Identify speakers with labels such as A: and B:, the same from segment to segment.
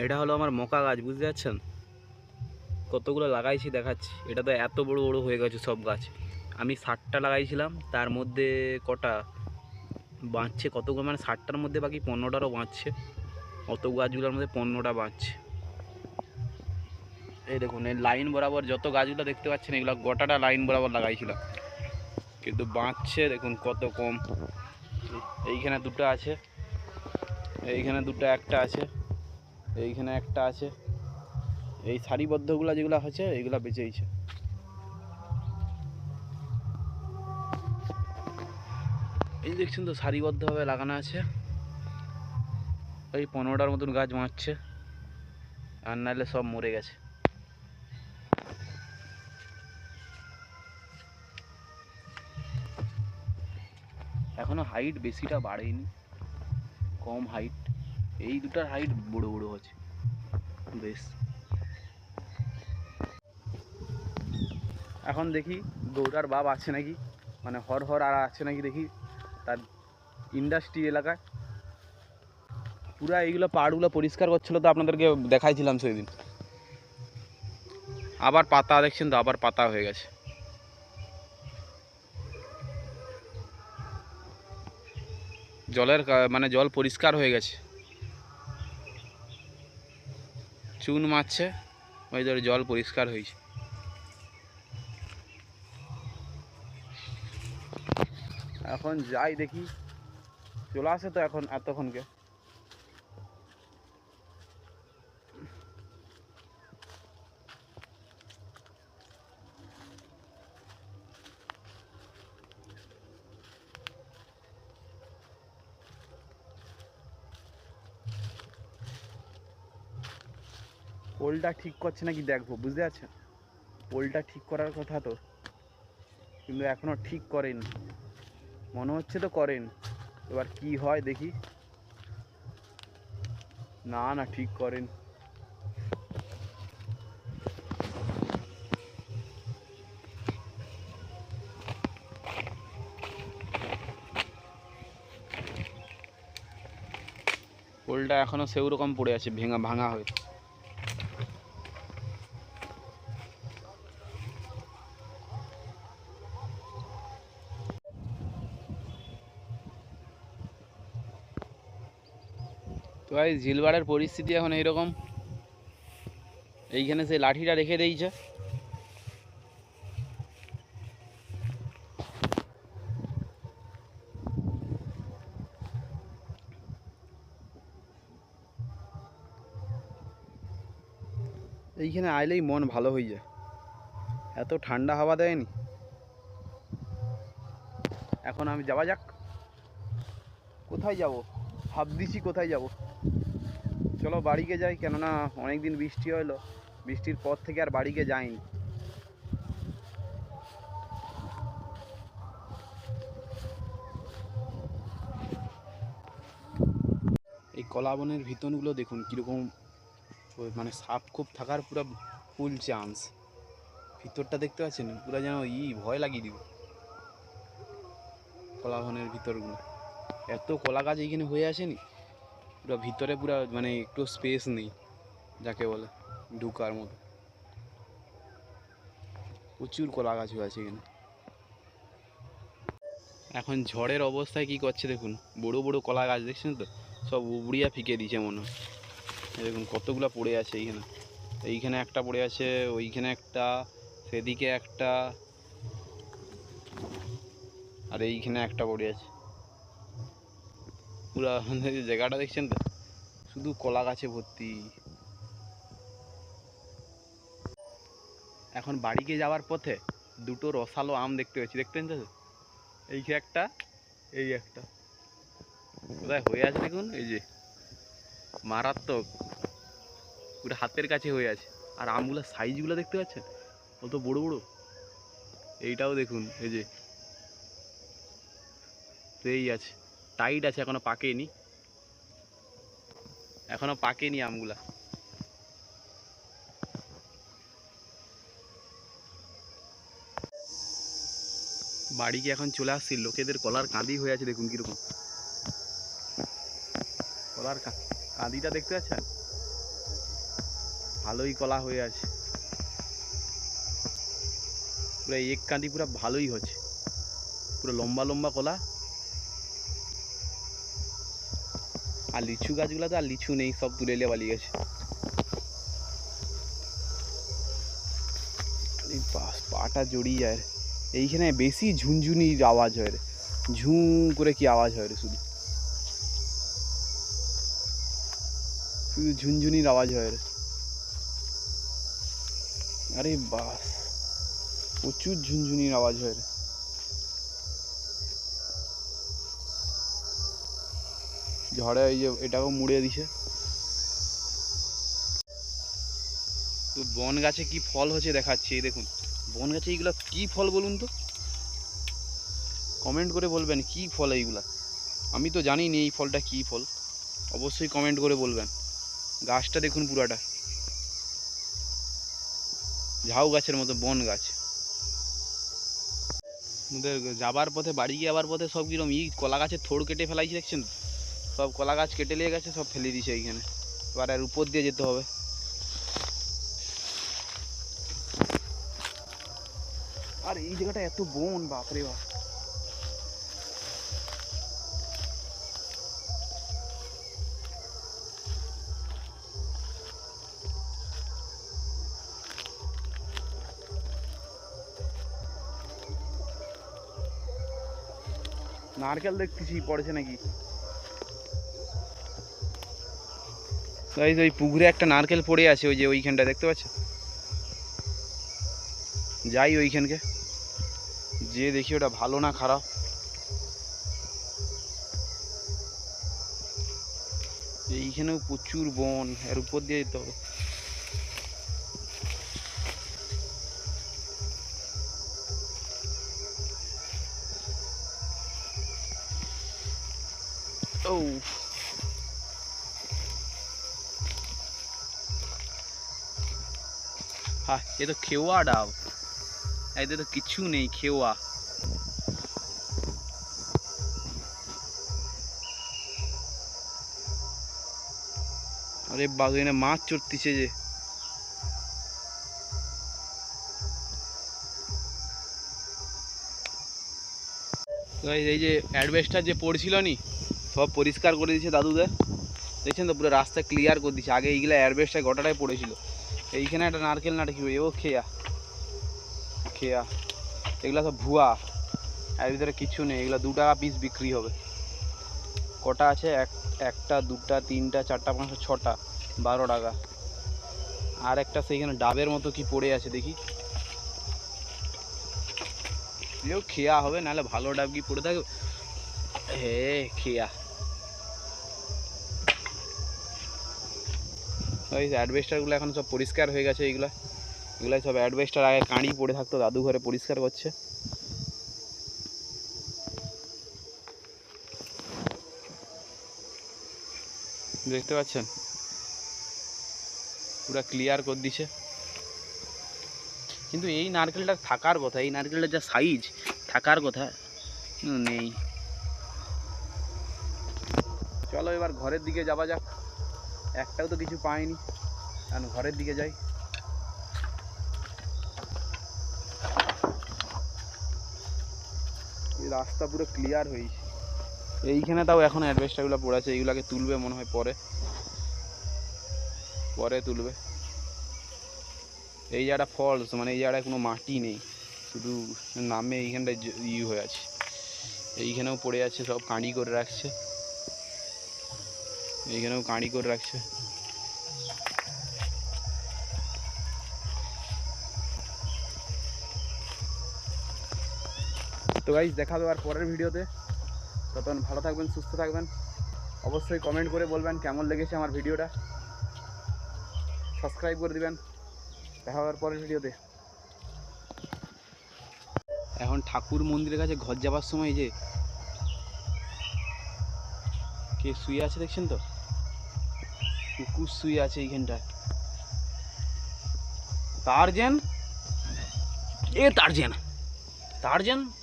A: এটা হলো আমার মকা গাছ, বুঝতে পারছেন? কতগুলো লাগাইছি দেখাচ্ছি। এটা তো এত বড় বড় হয়ে গেছে সব গাছ। আমি 60টা লাগাইছিলাম, তার মধ্যে কটা বাঁচছে, কতগুলো মানে 60টার মধ্যে বাকি 15টারও বাঁচছে। অত গাছগুলোর মধ্যে 15টা বাঁচছে। এই দেখুন, এই লাইন বরাবর যত গাছগুলো দেখতে পাচ্ছেন এগুলো গোটাটা লাইন বরাবর লাগাইছিলাম, কিন্তু বাঁচছে দেখুন কত কম। এইখানে দুটো আছে, এইখানে দুটো, একটা আছে, এইখানে একটা আছে। এই সারিবদ্ধগুলো যেগুলো হচ্ছে এইগুলো বেঁচেইছে। এই দেখছেন তো সারিবদ্ধভাবে লাগানো আছে। এই 15টার মতন গাছ বাঁচছে, আর নাহলে সব মরে গেছে। এখনো হাইট বেশিটা বাড়েনি, কম হাইট। এই দুটার হাইট বড় বড় আছে বেশ। এখন দেখি গৌরার বাপ আছে নাকি, মানে হর হর আর আছে নাকি দেখি তার ইন্ডাস্ট্রি এলাকায়। পুরা এইগুলো পাহাড়গুলো পরিষ্কার করছিল, তো আপনাদেরকে দেখাইছিলাম সেদিন। আবার পাতা দেখছেন তো, আবার পাতা হয়ে গেছে। জলের মানে জল পরিষ্কার হয়ে গেছে, চুন মারছে, ওই ধরে জল পরিষ্কার হয়েছে। এখন যাই দেখি, চলে আসে তো এখন এতক্ষণকে। পোলটা ঠিক করছে নাকি দেখবো, বুঝতে পারছেন? পোলটা ঠিক করার কথা তো, কিন্তু এখনো ঠিক করেনি, মনে হচ্ছে তো করেন। এবার কি হয় দেখি। না না, ঠিক করেন। পোলটা এখনো সেও রকম পড়ে আছে, ভাঙা হয়ে। তো ভাই ঝিলবাড়ের পরিস্থিতি এখন এইরকম। এইখানে সেই লাঠিটা রেখে দিয়েছে, এইখানে আইলেই মন ভালো হয়ে যায়, এত ঠান্ডা হাওয়া দেয়নি। এখন আমি যাওয়া যাক। কোথায় যাব ভাবদিছি, কোথায় যাব? চলো বাড়িকে যাই, কেননা অনেক দিন বৃষ্টি হলো, বৃষ্টির পর থেকে আর বাড়িকে যাইনি। এই কলাবনের ভিতরগুলো দেখুন কীরকম, মানে সাপ খুব থাকার পুরো ফুল চান্স। ভিতরটা দেখতে পাচ্ছেন, পুরো যেন ভয় লাগিয়ে দিব। কলাবনের ভিতরগুলো এত কলা গাছ এইখানে হয়ে আসেনি, পুরো ভিতরে পুরো মানে একটু স্পেস নেই যাকে বলে ঢুকার মতো। প্রচুর কলা গাছ হয়ে আছে এখানে। এখন ঝড়ের অবস্থায় কি করছে দেখুন, বড় বড় কলা গাছ দেখছেন তো, সব উবড়িয়া ফিকে দিয়েছে মনে হয়। দেখুন কতগুলো পড়ে আছে এইখানে। এইখানে একটা পড়ে আছে, ওইখানে একটা, সেদিকে একটা, আর এইখানে একটা পড়ে আছে। পুরা জায়গাটা দেখছেন তো, শুধু কলা গাছে ভর্তি। এখন বাড়িকে যাওয়ার পথে দুটো রসালো আম দেখতে পাচ্ছি, দেখতেন তো? এইখানে একটা, এই একটা, কোথায় হয়ে আছে দেখুন, এই যে মারাত্মক, পুরো হাতের কাছে হয়ে আছে। আর আমগুলোর সাইজগুলো দেখতে পাচ্ছেন কত বড় বড়। এইটাও দেখুন, এই যে এই আছে, টাইট আছে, এখনো পাকেনি, এখনো পাকেনি আমগুলা। বাড়িকে এখন চলে আসছি, লোকেদের কলার কাঁদি হয়ে আছে দেখুন কিরকম। কলার কাঁদিটা দেখতে পাচ্ছেন, ভালোই কলা হয়ে আছে, পুরো এক কাঁদি পুরো ভালোই হচ্ছে, পুরো লম্বা লম্বা কলা। আর লিচু গাছগুলো তো আর লিচু নেই, সব তুলে নিয়ে পালিয়ে গেছে। পাটা জড়িয়ে যায়, এইখানে বেশি ঝুনঝুনির আওয়াজ হয় রে, ঝুঁ করে কি আওয়াজ হয় রে, শুধু শুধু ঝুনঝুনির আওয়াজ হয় রে। আরে বাস, প্রচুর ঝুনঝুনির আওয়াজ হয় রে। ঝড়ে এই যে এটাকেও মুড়ে দিছে। তো বন গাছে কি ফল হচ্ছে দেখাচ্ছি, এই দেখুন বন গাছে এইগুলো কি ফল বলুন তো, কমেন্ট করে বলবেন কি ফল এইগুলা। আমি তো জানি না এই ফলটা কি ফল, অবশ্যই কমেন্ট করে বলবেন। গাছটা দেখুন পুরাটা ঝাউ গাছের মতো, বন গাছ। আমাদের যাবার পথে, বাড়ি যাবার পথে সব কিরম কলা গাছের থোড় কেটে ফেলাইছে দেখছেন, সব কলা গাছ কেটে নিয়ে গেছে, সব ফেলে দিয়েছে এইখানে। এবার আর উপর দিয়ে যেতে হবে। আর এই জায়গাটা এত বন, বাপরে বাপ। নারকেল দেখতেছি পড়েছে নাকি, ওই পুকুরে একটা নারকেল পড়ে আছে, ওই যে ওইখানটা দেখতে পাচ্ছ। যাই ওইখানকে যে দেখি ওটা ভালো না খারাপ। এইখানেও প্রচুর বন, এর উপর দিয়ে যেতে হবে। ও হ্যাঁ, এ তো খেওয়া ডাব, এতে তো কিছু নেই, খেওয়া। আরে বাগানে মাছ চড়তিছে যে। এই যে অ্যাডভেস্টার যে পড়ছিল নি, সব পরিষ্কার করে দিয়েছে দাদুদের, দেখছেন তো পুরো রাস্তা ক্লিয়ার করে দিচ্ছে। আগে এইগুলো অ্যাডভেস্টার গোটাটাই পড়েছিল। এইখানে একটা নারকেল নাটকি, ও খেয়া খেয়া, এগুলো সব ভুয়া, এর ভিতরে কিছু নেই। এগুলো 2 টাকা পিস বিক্রি হবে। কটা আছে, একটা দুটা তিনটা চারটা পাঁচটা ছটা, 12 টাকা। আর একটা সেইখানে ডাবের মতো কি পড়ে আছে দেখি, এও খেয়া হবে, নাহলে ভালো ডাব কি পড়ে থাকে। হে খেয়া, ওই অ্যাডভেস্টারগুলো এখন সব পরিষ্কার হয়ে গেছে। এগুলাই সব অ্যাডভেস্টার, আগে কাঁড়ি পড়ে থাকতো, দাদু ঘরে পরিষ্কার করছে। দেখতে পাচ্ছেন পুরো ক্লিয়ার করে দিছে। কিন্তু এই নারকেলটা থাকার কথা, এই নারকেলটার যা সাইজ, থাকার কথা নেই। চলো এবার ঘরের দিকে যাওয়া যাক, একটাও তো কিছু পাইনি, কারণ ঘরের দিকে যাই। এই রাস্তা পুরো ক্লিয়ার হয়েছে। এইখানে তাও এখন অ্যাডভেস্টারগুলো পড়ে আছে, এইগুলোকে তুলবে মনে হয় পরে তুলবে। এই জায়গাটা ফলস, মানে এই জায়গায় কোনো মাটি নেই, শুধু নামে এইখানটায় হয়ে আছে। এইখানেও পড়ে আছে, সব কাঁড়ি করে রাখছে, এইখানেও কাঁড়ি করে রাখছে। তো গাইস, দেখা হবে আর পরের ভিডিওতে। তখন ভালো থাকবেন, সুস্থ থাকবেন। অবশ্যই কমেন্ট করে বলবেন কেমন লেগেছে আমার ভিডিওটা, সাবস্ক্রাইব করে দিবেন। দেখা হবে আর পরের ভিডিওতে। এখন ঠাকুর মন্দিরের কাছে ঘর যাবার সময় যে কে শুয়ে আছে দেখছেন তো, কুকুর শুয়ে আছে এইখানটায়। টারজান,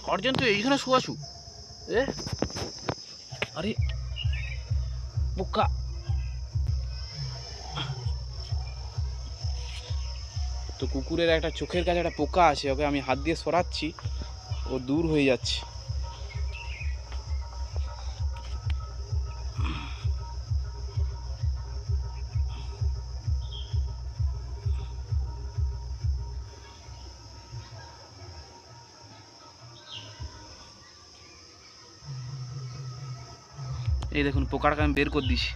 A: টারজান তো এইখানে শুয়াছু। আরে পোকা,
B: তো কুকুরের একটা চোখের কাছে একটা পোকা আছে, ওকে আমি হাত দিয়ে সরাচ্ছি, ও দূর হয়ে যাচ্ছে। এই দেখুন পোকাটাকে আমি বের করে দিছি,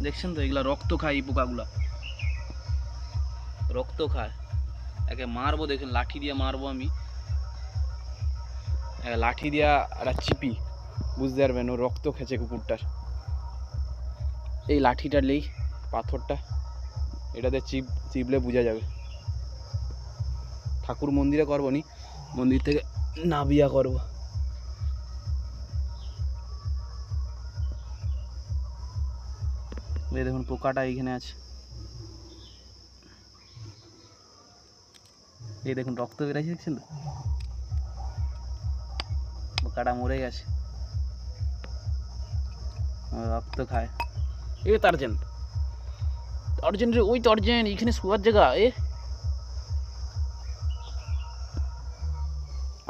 B: দেখছেন তো? এগুলা রক্ত খায়, এই পোকাগুলা রক্ত খায়। একে মারবো, দেখুন লাঠি দিয়ে মারবো আমি, লাঠি দিয়া একটা চিপি, বুঝতে পারবেন ও রক্ত খেছে কুকুরটার। এই লাঠিটা নেই, পাথরটা এটাতে চিপলে বোঝা যাবে। ঠাকুর মন্দিরে করবো নি, মন্দির থেকে নাবিয়া করবো। এই দেখুন পোকাটা এইখানে আছে, এই দেখুন রক্ত বেরাইছে, দেখছেন তো? পোকাটা মরে গেছে, রক্ত খায়। এ টার্জেন, টার্জেন রে, ওই টার্জেন এইখানে শোয়ার জায়গা।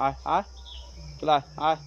B: আয় আয় চলে আয়।